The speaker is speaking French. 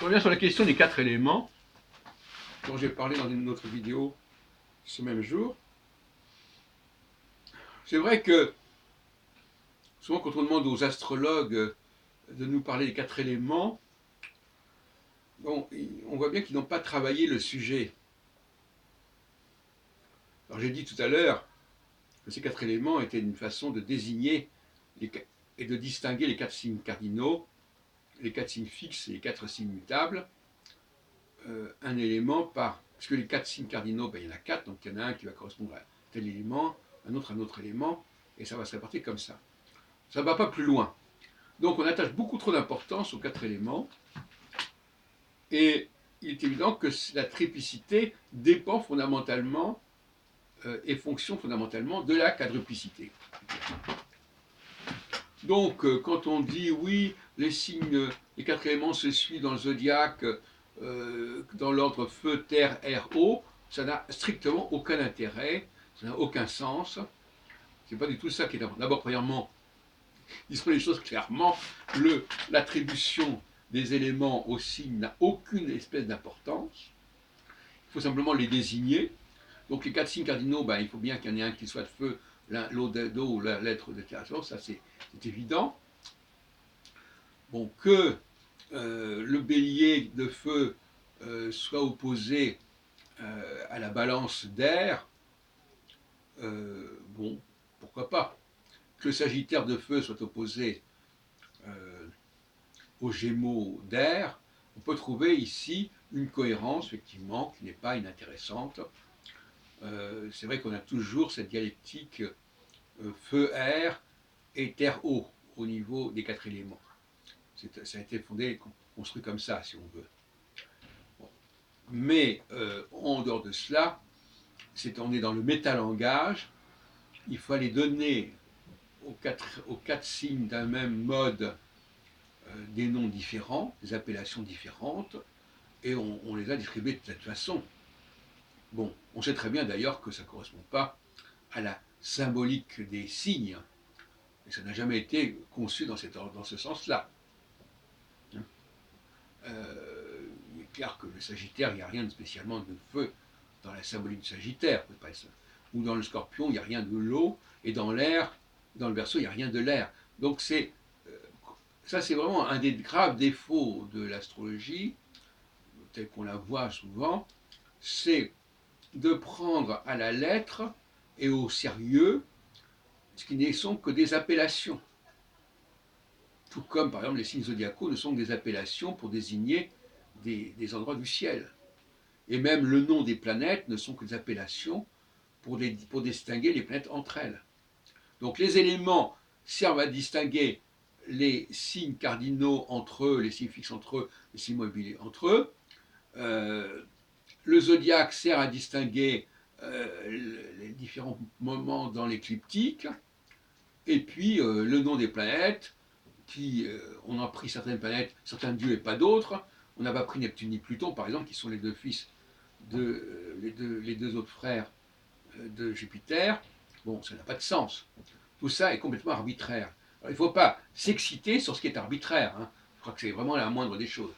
Je reviens sur la question des 4 éléments dont j'ai parlé dans une autre vidéo ce même jour. C'est vrai que souvent quand on demande aux astrologues de nous parler des 4 éléments, bon, on voit bien qu'ils n'ont pas travaillé le sujet. Alors j'ai dit tout à l'heure que ces 4 éléments étaient une façon de désigner et de distinguer les 4 signes cardinaux, les 4 signes fixes et les 4 signes mutables. Un élément par... Parce que les 4 signes cardinaux, ben, il y en a 4, donc il y en a un qui va correspondre à tel élément, un autre élément, et ça va se répartir comme ça. Ça ne va pas plus loin. Donc on attache beaucoup trop d'importance aux 4 éléments, et il est évident que la triplicité dépend fondamentalement et fonctionne fondamentalement de la quadruplicité. Donc quand on dit oui, les signes, les 4 éléments se suivent dans le zodiaque, dans l'ordre feu, terre, air, eau, ça n'a strictement aucun intérêt, ça n'a aucun sens. C'est pas du tout ça qui est important. D'abord, premièrement, disons les choses clairement, l'attribution des éléments aux signes n'a aucune espèce d'importance. Il faut simplement les désigner. Donc les 4 signes cardinaux, ben, il faut bien qu'il y en ait un qui soit de feu, l'eau d'eau, la lettre de terre, ça c'est évident. Bon, que le bélier de feu soit opposé à la balance d'air, bon, pourquoi pas. Que le sagittaire de feu soit opposé aux gémeaux d'air, on peut trouver ici une cohérence, effectivement, qui n'est pas inintéressante. C'est vrai qu'on a toujours cette dialectique feu-air et terre-eau au niveau des 4 éléments. Ça a été fondé, construit comme ça, si on veut. Bon. Mais en dehors de cela, on est dans le métalangage, il faut aller donner aux quatre signes d'un même mode des noms différents, des appellations différentes, et on les a distribués de cette façon. Bon, on sait très bien d'ailleurs que ça ne correspond pas à la symbolique des signes, et ça n'a jamais été conçu dans ce sens-là. Il est clair que le Sagittaire, il n'y a rien de spécialement de feu dans la symbolique du Sagittaire, ou dans le Scorpion, il n'y a rien de l'eau, et dans l'air, dans le Verseau, il n'y a rien de l'air. Donc ça c'est vraiment un des graves défauts de l'astrologie, telle qu'on la voit souvent, c'est de prendre à la lettre et au sérieux ce qui ne sont que des appellations. Tout comme, par exemple, les signes zodiacaux ne sont que des appellations pour désigner des endroits du ciel. Et même le nom des planètes ne sont que des appellations pour distinguer les planètes entre elles. Donc les éléments servent à distinguer les signes cardinaux entre eux, les signes fixes entre eux, les signes mobiles entre eux. Le zodiaque sert à distinguer les différents moments dans l'écliptique. Et puis le nom des planètes, on a pris certaines planètes, certains dieux et pas d'autres. On n'a pas pris Neptune ni Pluton, par exemple, qui sont les deux fils, les deux autres frères de Jupiter. Bon, ça n'a pas de sens. Tout ça est complètement arbitraire. Alors, il ne faut pas s'exciter sur ce qui est arbitraire. Hein. Je crois que c'est vraiment la moindre des choses.